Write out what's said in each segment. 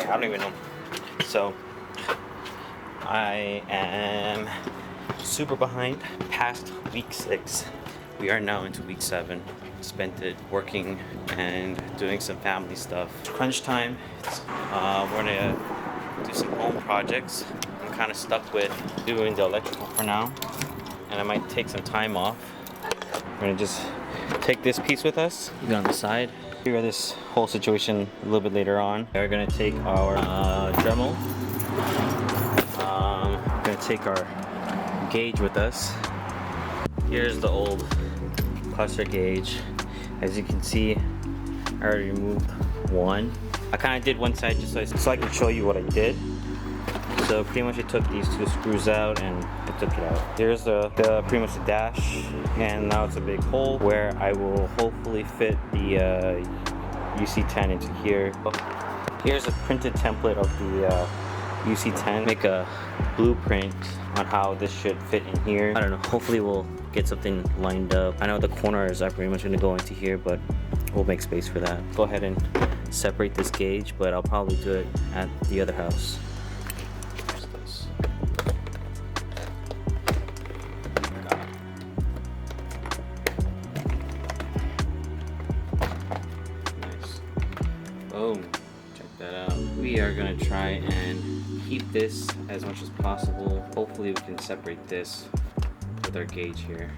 I don't even know. So I am super behind past week 6. We are now into week 7. Spent it working and doing some family stuff. Crunch time. We're gonna do some home projects. I'm kind of stuck with doing the electrical for now, and I might take some time off. We're gonna just take this piece with us, leave it on the side. Figure this whole situation a little bit later on. We're gonna take our Dremel. We're gonna take our gauge with us. Here's the old cluster gauge. As you can see, I already removed one. I kind of did one side just so I can show you what I did. So pretty much I took these 2 screws out and I took it out. Here's the pretty much the dash, and now it's a big hole where I will hopefully fit the UC10 into here. Here's a printed template of the UC10. Make a blueprint on how this should fit in here. I don't know, hopefully we'll get something lined up. I know the corners are pretty much going to go into here, but we'll make space for that. Go ahead and separate this gauge, but I'll probably do it at the other house. Nice. Boom. Check that out. We are going to try and keep this as much as possible. Hopefully we can separate this with our gauge here.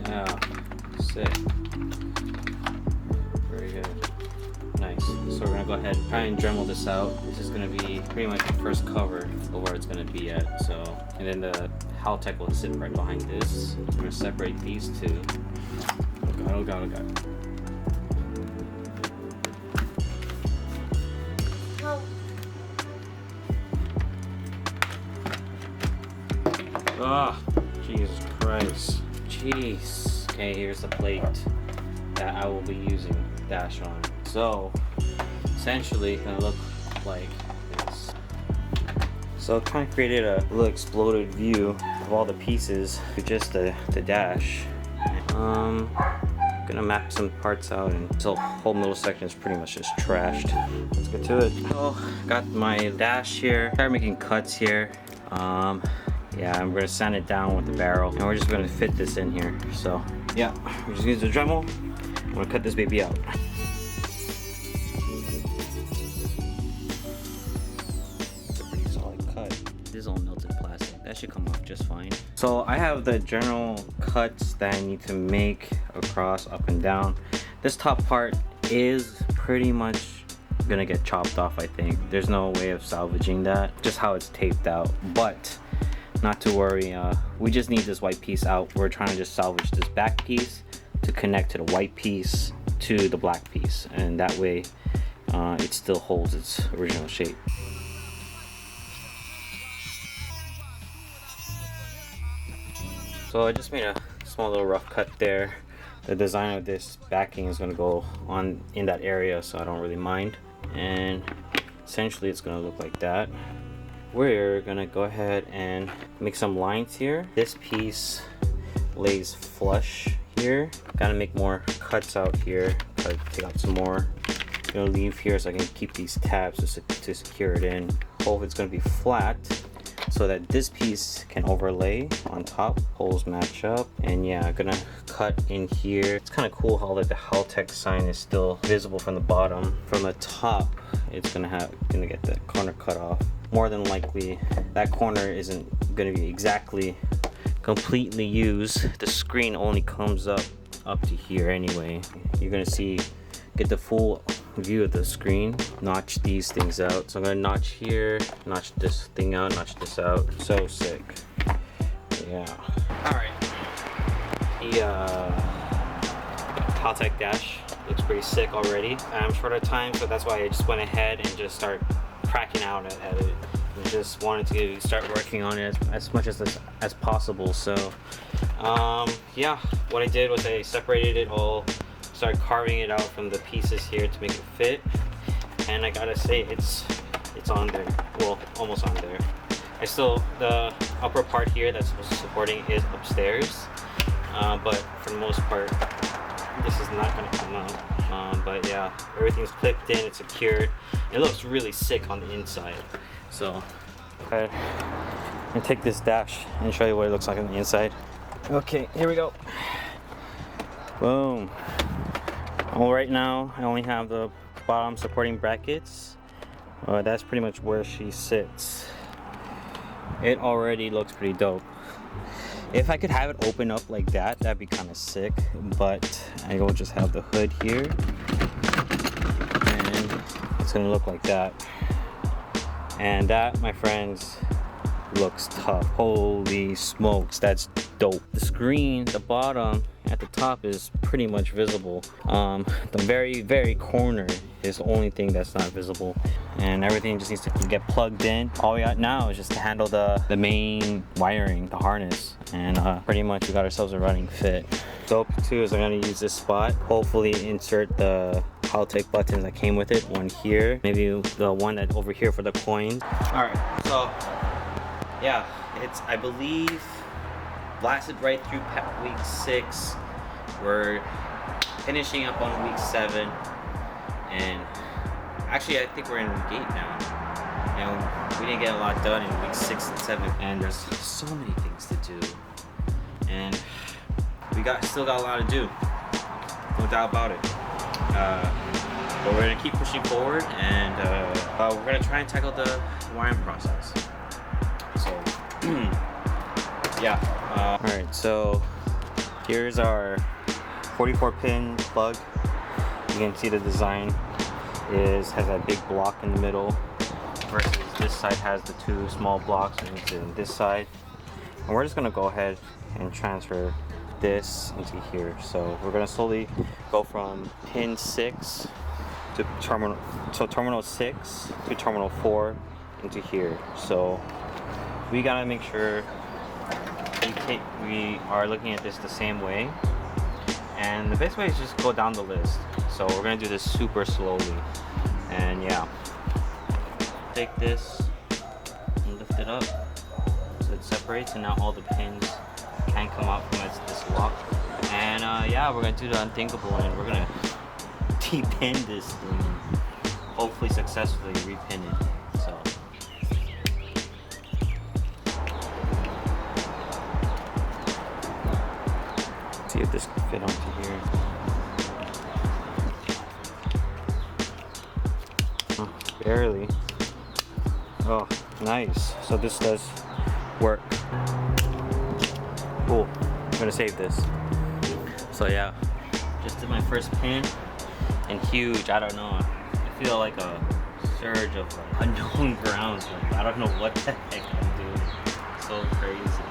Yeah, sick. Very good. Nice. So we're gonna go ahead and try and Dremel this out. This is gonna be pretty much the first cover of where it's gonna be at. So, and then the Haltech will sit right behind this. I'm gonna separate these 2. Oh god, oh god, oh god. Oh, Jesus Christ. Jeez. Okay, here's the plate that I will be using Dash on. So, essentially, it's gonna look like this. So, it kind of created a little exploded view of all the pieces with just the Dash. Gonna map some parts out, and this whole middle section is pretty much just trashed. Let's get to it. So, got my Dash here. Started making cuts here. Yeah, I'm gonna sand it down with the barrel, and we're just gonna fit this in here. So, yeah, we're just using the Dremel. I'm gonna cut this baby out. It's a pretty solid cut. This is all melted plastic. That should come off just fine. So I have the general cuts that I need to make across, up and down. This top part is pretty much gonna get chopped off, I think. There's no way of salvaging that, just how it's taped out. But not to worry, we just need this white piece out. We're trying to just salvage this back piece to connect to the white piece to the black piece, and that way it still holds its original shape. So I just made a small little rough cut there. The design of this backing is going to go on in that area, so I don't really mind, and essentially it's going to look like that. We're gonna go ahead and make some lines here. This piece lays flush here. Gotta make more cuts out here. Gotta take out some more. Gonna leave here so I can keep these tabs to secure it in. Hopefully it's gonna be flat so that this piece can overlay on top. Holes match up, and yeah, I'm gonna cut in here. It's kind of cool how like the Haltech sign is still visible from the bottom. From the top, it's gonna get the corner cut off. More than likely, that corner isn't gonna be exactly completely used. The screen only comes up to here anyway. You're gonna get the full view of the screen. Notch these things out. So I'm gonna notch here, notch this thing out, notch this out. So sick. Yeah. All right. The Haltech Dash looks pretty sick already. I'm short of time, so that's why I just went ahead and just start cracking out at it. I just wanted to start working on it as much as possible. So yeah, what I did was I separated it all, started carving it out from the pieces here to make it fit, and I gotta say it's on there. Well, almost on there. The upper part here that's supporting is upstairs, but for the most part this is not going to come out. But yeah, everything's clipped in, it's secured. It looks really sick on the inside. So okay, I'm gonna take this dash and show you what it looks like on the inside. Okay, here we go. Boom. Well, right now I only have the bottom supporting brackets. That's pretty much where she sits. It already looks pretty dope. If I could have it open up like that, that'd be kind of sick, but I will just have the hood here and it's gonna look like that. And that, my friends, looks tough. Holy smokes, that's dope. The screen, the bottom at the top is pretty much visible. The very corner is the only thing that's not visible, and everything just needs to get plugged in. All we got now is just to handle the main wiring, the harness, and pretty much we got ourselves a running fit. Dope too is I'm gonna use this spot, hopefully insert the Haltech buttons that came with it, one here, maybe the one that over here for the coins. All right, so yeah, it's, I believe, blasted right through week 6. We're finishing up on week 7, and actually I think we're in week 8 now. You know, we didn't get a lot done in week 6 and 7, and there's so many things to do, and we still got a lot to do, no doubt about it. But we're gonna keep pushing forward, and we're gonna try and tackle the wiring process. So yeah. All right, so here's our 44 pin plug. You can see the design has that big block in the middle, versus this side has the 2 small blocks into this side. And we're just gonna go ahead and transfer this into here. So we're gonna slowly go from pin 6 to terminal 6 to terminal 4 into here. So we gotta make sure we are looking at this the same way, and the best way is just go down the list. So we're gonna do this super slowly, and yeah, take this and lift it up so it separates, and now all the pins can come out from this lock. And yeah, we're gonna do the unthinkable, and we're gonna de-pin this thing, hopefully successfully repin it. So see if this can fit onto here. Oh, barely. Oh, nice. So this does work. Cool. I'm gonna save this. So yeah, just did my first pin, and huge. I don't know. I feel like a surge of unknown grounds. Like, I don't know what the heck I'm doing. So crazy.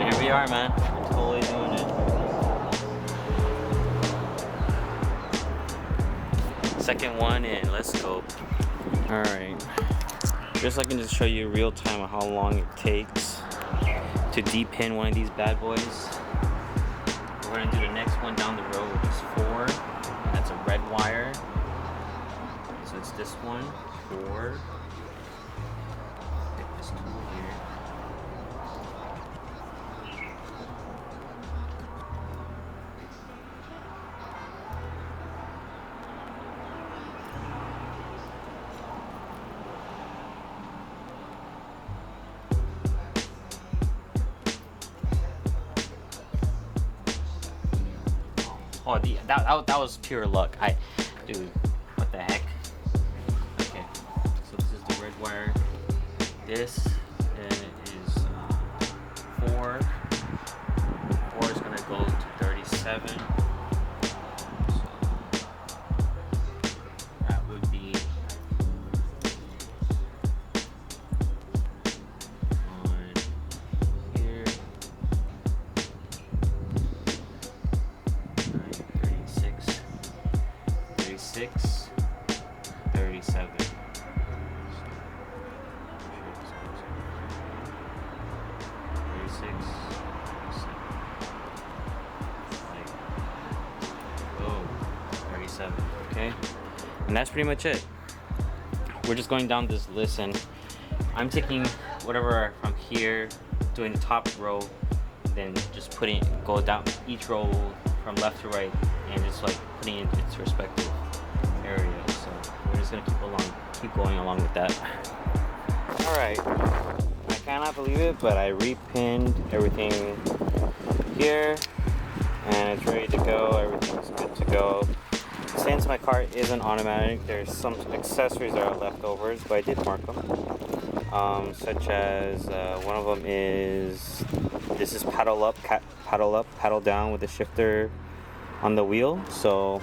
Here we are, man. We're totally doing it. Second one in, let's go. Alright. Just so I can just show you real time on how long it takes to de-pin one of these bad boys. We're gonna do the next one down the road, which is 4. That's a red wire. So it's this one, 4. Take this tool here. Oh, that was pure luck. Dude, what the heck? Okay, so this is the red wire. This is 4. 4 is gonna go to 37. So that would be on here. 36, 37. Okay, and that's pretty much it. We're just going down this list, and I'm taking whatever from here, doing the top row, then just go down each row from left to right and just like putting it in its respective area. So we're just gonna keep going along with that. All right, I cannot believe it, but I repinned everything here and it's ready to go. Everything's good to go. Since my car isn't automatic, there's some accessories that are leftovers, but I did mark them. Such as one of them is, this is paddle up, paddle down with the shifter on the wheel. So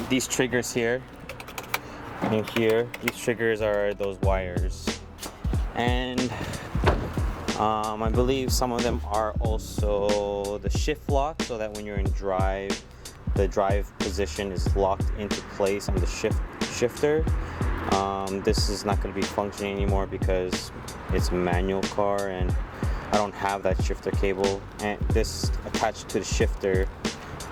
these triggers here and here, these triggers are those wires, and I believe some of them are also the shift lock, so that when you're in drive, the drive position is locked into place on the shifter. This is not going to be functioning anymore because it's a manual car and I don't have that shifter cable and this attached to the shifter,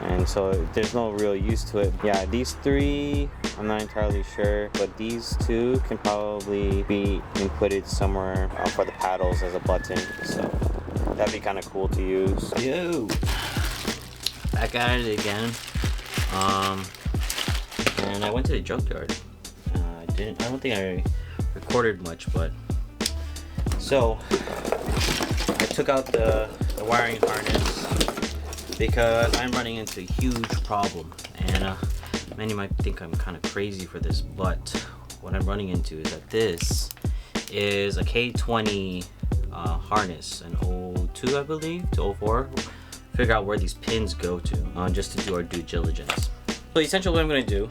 and so there's no real use to it. Yeah, these three I'm not entirely sure, but these two can probably be inputted somewhere for the paddles as a button, so that'd be kind of cool to use. Yo, back at it again. And I went to the junkyard. I don't think I recorded much, but so I took out the wiring harness because I'm running into a huge problem, and many might think I'm kind of crazy for this, but what I'm running into is that this is a K20 harness, an 02 I believe to 04. Figure out where these pins go to, just to do our due diligence. So essentially what I'm going to do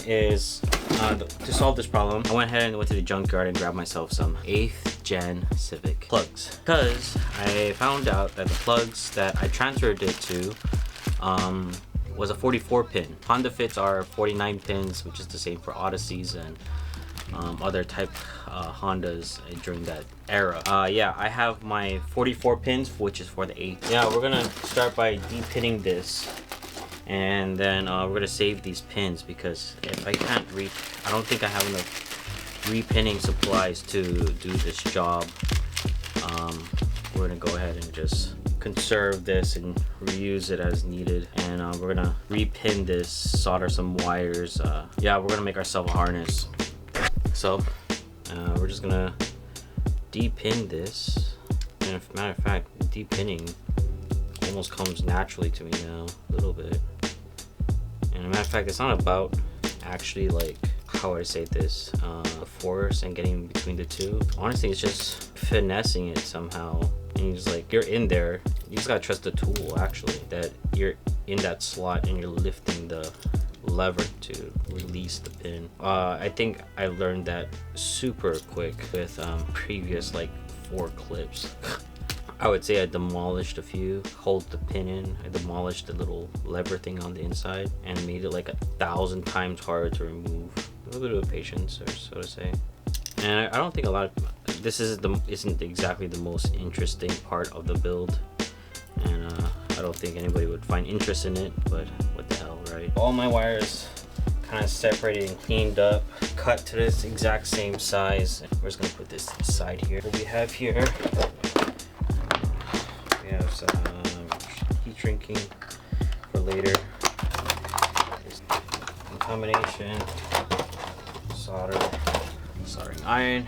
is, to solve this problem, I went ahead and went to the junkyard and grabbed myself some 8th gen Civic plugs, because I found out that the plugs that I transferred it to was a 44 pin. Honda Fits are 49 pins, which is the same for Odysseys and other type Hondas during that era. Yeah, I have my 44 pins, which is for the 8. Yeah, we're gonna start by de-pinning this, and then we're gonna save these pins, because if I can't I don't think I have enough repinning supplies to do this job. We're gonna go ahead and just conserve this and reuse it as needed, and we're gonna repin this, solder some wires. Yeah, we're gonna make ourselves a harness. So we're just gonna de-pin this, and as a matter of fact, de-pinning almost comes naturally to me now a little bit. And as a matter of fact, it's not about actually, like, how would I say this, the force and getting between the two. Honestly, it's just finessing it somehow. And you're just like, you're in there, you just gotta trust the tool actually, that you're in that slot and you're lifting the lever to release the pin. I think I learned that super quick with previous like 4 clips. I would say I demolished a few, hold the pin in, I demolished the little lever thing on the inside and made it like 1,000 times harder to remove. A little bit of patience, or so to say. And I don't think a lot of this isn't exactly the most interesting part of the build, and I don't think anybody would find interest in it, but what the hell, right? All my wires kind of separated and cleaned up, cut to this exact same size. We're just gonna put this to the side here. What we have here, we have some heat shrinking for later. In combination, soldering iron.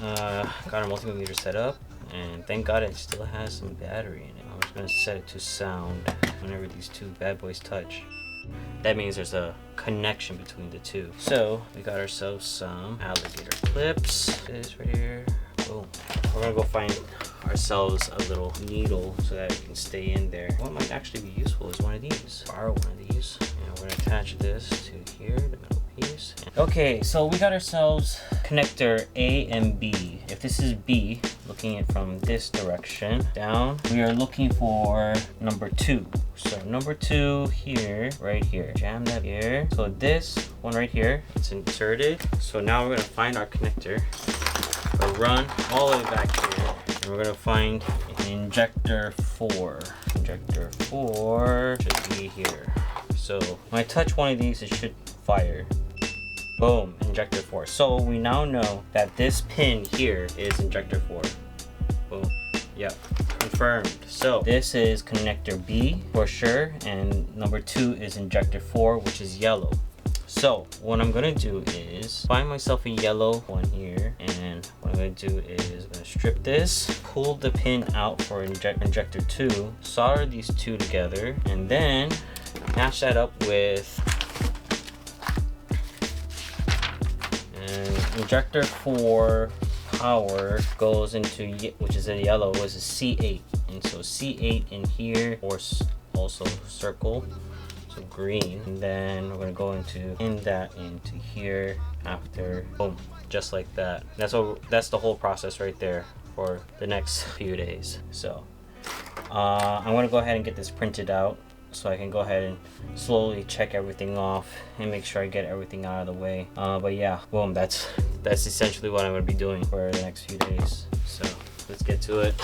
Got our multimeter set up, and thank God it still has some battery in it. I'm just gonna set it to sound whenever these two bad boys touch. That means there's a connection between the two. So we got ourselves some alligator clips. This right here. Boom. We're gonna go find ourselves a little needle so that it can stay in there. What might actually be useful is one of these. Borrow one of these, and we're gonna attach this to here, the middle piece. Okay, so we got ourselves connector A and B. If this is B, looking at from this direction down, we are looking for number 2. So number 2 here, right here. Jam that here. So this one right here, it's inserted. So now we're gonna find our connector. We'll run all the way back here, and we're gonna find injector 4. Injector 4 should be here. So when I touch one of these, it should fire. Boom, injector 4. So we now know that this pin here is injector 4. Boom. Yep, confirmed. So this is connector B for sure, and number 2 is injector 4, which is yellow. So what I'm gonna do is find myself a yellow one here, and what I'm gonna do is I'm gonna strip this, pull the pin out for injector 2, solder these two together, and then match that up with injector 4 power goes into, which is a yellow, is a C8, and so C8 in here, or also circle, so green, and then we're gonna go into into here after. Boom, just like that. That's the whole process right there for the next few days. So I'm gonna go ahead and get this printed out, so I can go ahead and slowly check everything off and make sure I get everything out of the way. But yeah, boom, that's essentially what I'm gonna be doing for the next few days. So let's get to it.